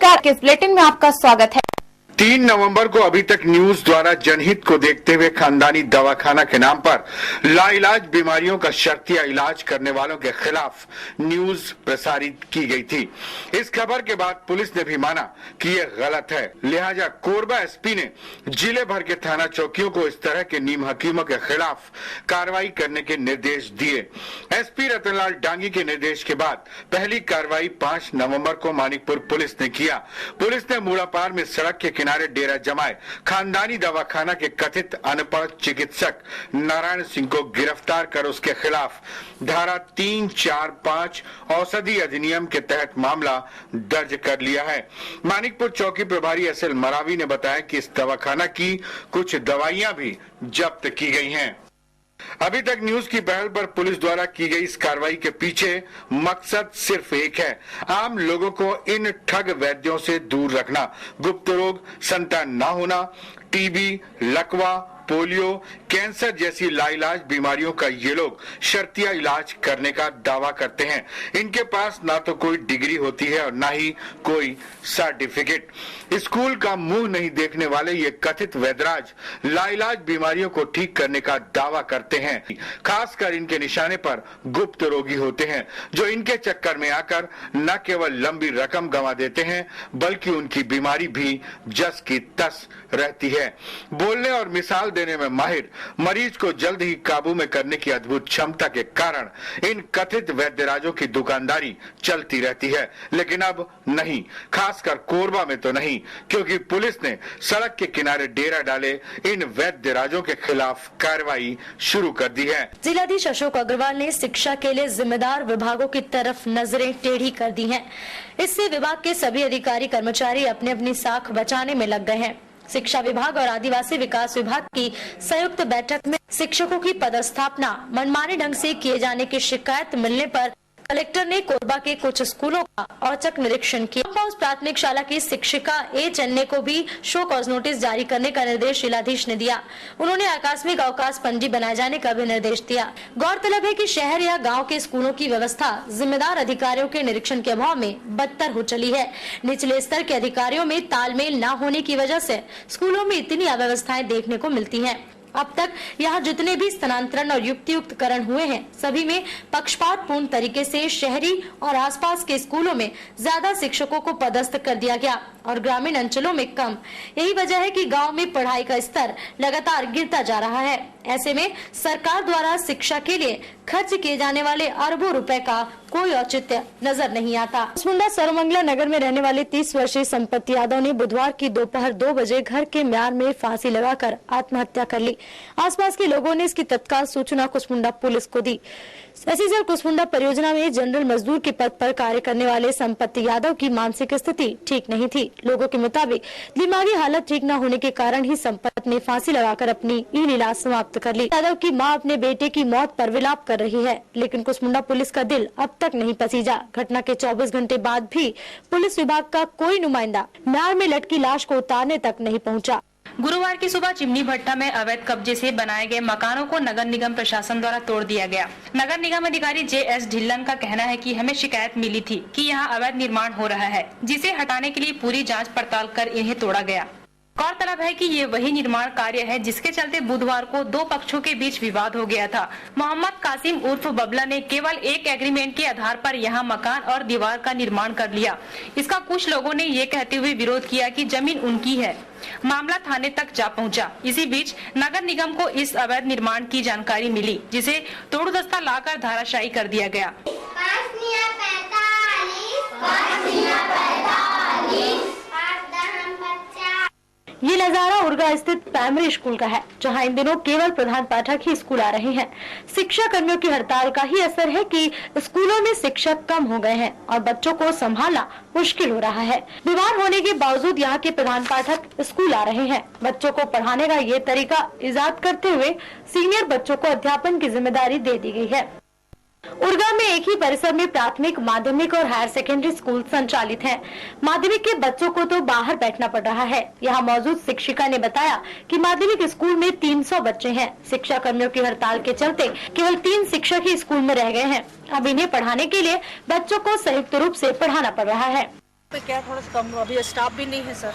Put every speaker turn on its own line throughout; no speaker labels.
नमस्कार, इस बुलेटिन में आपका स्वागत है।
3 नवंबर को अभी तक न्यूज द्वारा जनहित को देखते हुए खानदानी दवाखाना के नाम पर लाइलाज बीमारियों का शर्तिया इलाज करने वालों के खिलाफ न्यूज प्रसारित की गई थी। इस खबर के बाद पुलिस ने भी माना कि यह गलत है, लिहाजा कोरबा एसपी ने जिले भर के थाना चौकियों को इस तरह के नीम हकीमों के खिलाफ कार्रवाई करने के निर्देश दिए। एसपी रतनलाल डांगी के निर्देश के बाद पहली कार्रवाई 5 नवंबर को मानिकपुर पुलिस ने किया। पुलिस ने मूलापार में सड़क के किनारे डेरा जमाए खानदानी दवाखाना के कथित अनपढ़ चिकित्सक नारायण सिंह को गिरफ्तार कर उसके खिलाफ धारा 345 औषधि अधिनियम के तहत मामला दर्ज कर लिया है। मानिकपुर चौकी प्रभारी एसएल मरावी ने बताया कि इस दवाखाना की कुछ दवाइयां भी जब्त की गई हैं। अभी तक न्यूज की पहल पर पुलिस द्वारा की गई इस कार्रवाई के पीछे मकसद सिर्फ एक है, आम लोगों को इन ठग वैद्यों से दूर रखना। गुप्त रोग, संतान न होना, टीबी, लकवा, पोलियो, कैंसर जैसी लाइलाज बीमारियों का ये लोग शर्तिया इलाज करने का दावा करते हैं। इनके पास ना तो कोई डिग्री होती है और ना ही कोई सर्टिफिकेट। स्कूल का मुंह नहीं देखने वाले ये कथित वैदराज लाइलाज बीमारियों को ठीक करने का दावा करते हैं। खासकर इनके निशाने पर गुप्त रोगी होते हैं जो इनके चक्कर में आकर न केवल लंबी रकम गंवा देते हैं बल्कि उनकी बीमारी भी जस की तस रहती है। बोलने और मिसाल देने में माहिर, मरीज को जल्द ही काबू में करने की अद्भुत क्षमता के कारण इन कथित वैद्यराजों की दुकानदारी चलती रहती है। लेकिन अब नहीं, खासकर कोरबा में तो नहीं, क्योंकि पुलिस ने सड़क के किनारे डेरा डाले इन वैद्यराजों के खिलाफ कार्रवाई शुरू कर दी है।
जिलाधीश अशोक अग्रवाल ने शिक्षा के लिए जिम्मेदार विभागों की तरफ नजरें टेढ़ी कर दी हैं। इससे विभाग के सभी अधिकारी कर्मचारी अपनी अपनी साख बचाने में लग गए हैं। शिक्षा विभाग और आदिवासी विकास विभाग की संयुक्त बैठक में शिक्षकों की पदस्थापना मनमाने ढंग से किए जाने की शिकायत मिलने पर कलेक्टर ने कोरबा के कुछ स्कूलों का औचक निरीक्षण किया। उस प्राथमिक शाला की शिक्षिका ए चन्ने को भी शो कॉज नोटिस जारी करने का निर्देश जिलाधीश ने दिया। उन्होंने आकस्मिक अवकाश पंजी बनाए जाने का भी निर्देश दिया। गौरतलब है कि शहर या गांव के स्कूलों की व्यवस्था जिम्मेदार अधिकारियों के निरीक्षण के अभाव में बदतर हो चली है। निचले स्तर के अधिकारियों में तालमेल न होने की वजह से स्कूलों में इतनी अव्यवस्थाएं देखने को मिलती है। अब तक यहाँ जितने भी स्थानांतरण और युक्तियुक्तकरण हुए हैं, सभी में पक्षपात पूर्ण तरीके से शहरी और आसपास के स्कूलों में ज्यादा शिक्षकों को पदस्थ कर दिया गया और ग्रामीण अंचलों में कम। यही वजह है कि गांव में पढ़ाई का स्तर लगातार गिरता जा रहा है। ऐसे में सरकार द्वारा शिक्षा के लिए खर्च किए जाने वाले अरबों रुपए का कोई औचित्य नजर नहीं आता। कुसमुंडा सर्वमंगला नगर में रहने वाले 30 वर्षीय संपत्ति यादव ने बुधवार की दोपहर 2 बजे घर के म्यार में फांसी लगाकर आत्महत्या कर ली। आसपास के लोगों ने इसकी तत्काल सूचना कुसमुंडा पुलिस को दी। एसईजेड कुसमुंडा परियोजना में जनरल मजदूर के पद पर कार्य करने वाले संपत्ति यादव की मानसिक स्थिति ठीक नहीं थी। लोगों के मुताबिक दिमागी हालत ठीक न होने के कारण ही संपत्ति ने फांसी लगाकर अपनी लीला समाप्त कर ली। यादव की मां अपने बेटे की मौत पर विलाप कर रही है, लेकिन कुसमुंडा पुलिस का दिल अब तक नहीं पसीजा। घटना के 24 घंटे बाद भी पुलिस विभाग का कोई नुमाइंदा म्यार में लटकी लाश को उतारने तक नहीं पहुंचा।
गुरुवार की सुबह चिमनी भट्टा में अवैध कब्जे से बनाए गए मकानों को नगर निगम प्रशासन द्वारा तोड़ दिया गया। नगर निगम अधिकारी JS ढिल्लन का कहना है कि हमें शिकायत मिली थी कि यहां अवैध निर्माण हो रहा है, जिसे हटाने के लिए पूरी जांच पड़ताल कर इन्हें तोड़ा गया। गौरतलब है कि ये वही निर्माण कार्य है जिसके चलते बुधवार को 2 पक्षों के बीच विवाद हो गया था। मोहम्मद कासिम उर्फ बबला ने केवल एक एग्रीमेंट के आधार पर यहां मकान और दीवार का निर्माण कर लिया। इसका कुछ लोगों ने ये कहते हुए विरोध किया कि जमीन उनकी है। मामला थाने तक जा पहुंचा। इसी बीच नगर निगम को इस अवैध निर्माण की जानकारी मिली, जिसे तोड़दस्ता लाकर धाराशायी कर दिया गया।
ये नजारा उर्गा स्थित प्राइमरी स्कूल का है, जहां इन दिनों केवल प्रधान पाठक ही स्कूल आ रहे हैं। शिक्षा कर्मियों की हड़ताल का ही असर है कि स्कूलों में शिक्षक कम हो गए हैं और बच्चों को संभालना मुश्किल हो रहा है। बीमार होने के बावजूद यहाँ के प्रधान पाठक स्कूल आ रहे हैं। बच्चों को पढ़ाने का ये तरीका इजाद करते हुए सीनियर बच्चों को अध्यापन की जिम्मेदारी दे दी गई है। उर्गा में एक ही परिसर में प्राथमिक, माध्यमिक और हायर सेकेंडरी स्कूल संचालित हैं। माध्यमिक के बच्चों को तो बाहर बैठना पड़ रहा है। यहाँ मौजूद शिक्षिका ने बताया कि माध्यमिक स्कूल में 300 बच्चे हैं। शिक्षा कर्मियों की हड़ताल के चलते केवल 3 शिक्षक ही स्कूल में रह गए हैं। अब इन्हें पढ़ाने के लिए बच्चों को संयुक्त रूप से पढ़ाना पड़ रहा है।
पे क्या थोड़ा सा कम, अभी स्टाफ भी नहीं है सर,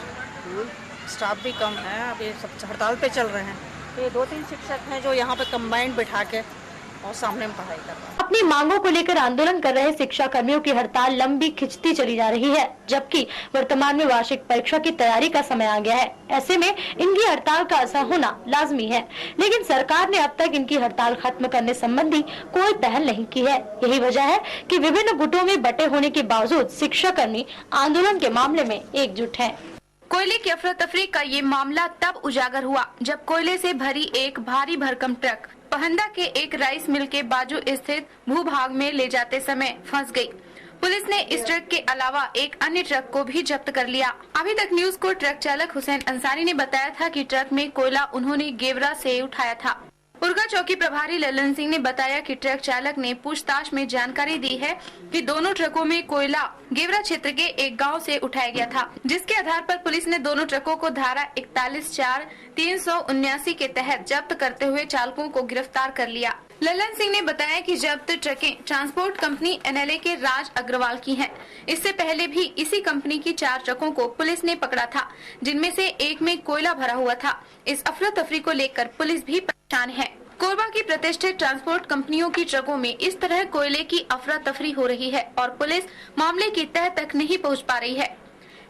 स्टाफ भी कम है, अभी सब हड़ताल पे चल रहे हैं। तो ये 2-3 शिक्षक हैं जो यहाँ पे कंबाइंड बिठा के और सामने में पढ़ाई कर रहे हैं।
अपनी मांगों को लेकर आंदोलन कर रहे शिक्षा कर्मियों की हड़ताल लंबी खिंचती चली जा रही है, जबकि वर्तमान में वार्षिक परीक्षा की तैयारी का समय आ गया है। ऐसे में इनकी हड़ताल का असर होना लाजमी है, लेकिन सरकार ने अब तक इनकी हड़ताल खत्म करने संबंधी कोई पहल नहीं की है। यही वजह है कि विभिन्न गुटों में बटे होने के बावजूद शिक्षा कर्मी आंदोलन के मामले में एकजुट हैं।
कोयले की अफरा तफरी का ये मामला तब उजागर हुआ जब कोयले से भरी एक भारी भरकम ट्रक पहंदा के एक राइस मिल के बाजू स्थित भूभाग में ले जाते समय फंस गई। पुलिस ने इस ट्रक के अलावा एक अन्य ट्रक को भी जब्त कर लिया। अभी तक न्यूज को ट्रक चालक हुसैन अंसारी ने बताया था कि ट्रक में कोयला उन्होंने गेवरा से उठाया था। उरगा चौकी प्रभारी ललन सिंह ने बताया कि ट्रक चालक ने पूछताछ में जानकारी दी है कि दोनों ट्रकों में कोयला गेवरा क्षेत्र के एक गांव से उठाया गया था, जिसके आधार पर पुलिस ने दोनों ट्रकों को धारा 41(4)(379) के तहत जब्त करते हुए चालकों को गिरफ्तार कर लिया। ललन सिंह ने बताया कि जब्त ट्रकें ट्रांसपोर्ट कंपनी NLA के राज अग्रवाल की हैं। इससे पहले भी इसी कंपनी की 4 ट्रकों को पुलिस ने पकड़ा था, जिनमें से एक में कोयला भरा हुआ था। इस अफरा तफरी को लेकर पुलिस भी परेशान है। कोरबा की प्रतिष्ठित ट्रांसपोर्ट कंपनियों की ट्रकों में इस तरह कोयले की अफरा तफरी हो रही है और पुलिस मामले की तह तक नहीं पहुंच पा रही है।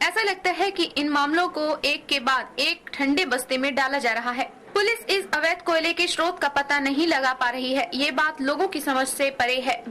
ऐसा लगता है कि इन मामलों को एक के बाद एक ठंडे बस्ते में डाला जा रहा है। पुलिस इस अवैध कोयले के स्रोत का पता नहीं लगा पा रही है। ये बात लोगों की समझ से परे है।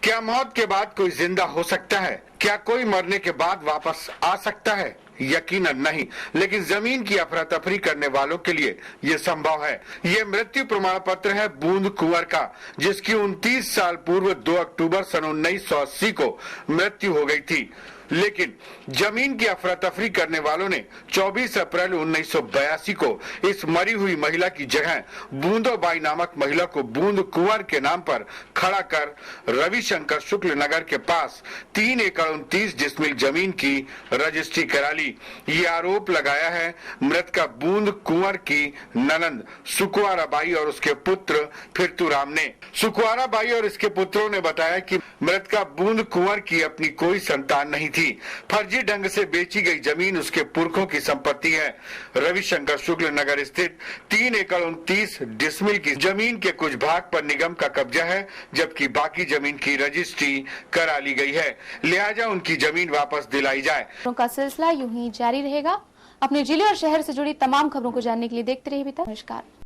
क्या मौत के बाद कोई जिंदा हो सकता है? क्या कोई मरने के बाद वापस आ सकता है? यकीनन नहीं, लेकिन जमीन की अफरा तफरी करने वालों के लिए ये संभव है। ये मृत्यु प्रमाण पत्र है बूंद कुंवर का, जिसकी 29 साल पूर्व 2 अक्टूबर सन 1980 को मृत्यु हो गई थी। लेकिन जमीन की अफरा तफरी करने वालों ने 24 अप्रैल 1982 को इस मरी हुई महिला की जगह बूंदोबाई नामक महिला को बूंद कुंवर के नाम पर खड़ा कर रविशंकर शुक्ल नगर के पास 3 एकड़ 29 डिसमिल जमीन की रजिस्ट्री करा ली। ये आरोप लगाया है मृतका बूंद कुंवर की ननंद सुकुआरा बाई और उसके पुत्र फिरतुराम ने। सुकुआरा बाई और इसके पुत्रों ने बताया कि मृतका बूंद कुंवर की अपनी कोई संतान नहीं थी। फर्जी ढंग से बेची गई जमीन उसके पुरखों की संपत्ति है। रविशंकर शुक्ल नगर स्थित 3 एकड़ 29 डिसमिल की जमीन के कुछ भाग पर निगम का कब्जा है, जबकि बाकी जमीन की रजिस्ट्री करा ली गई है। लिहाजा उनकी जमीन वापस दिलाई जाए।
का सिलसिला यूं ही जारी रहेगा। अपने जिले और शहर से जुड़ी तमाम खबरों को जानने के लिए देखते रहिए अभी तक। नमस्कार।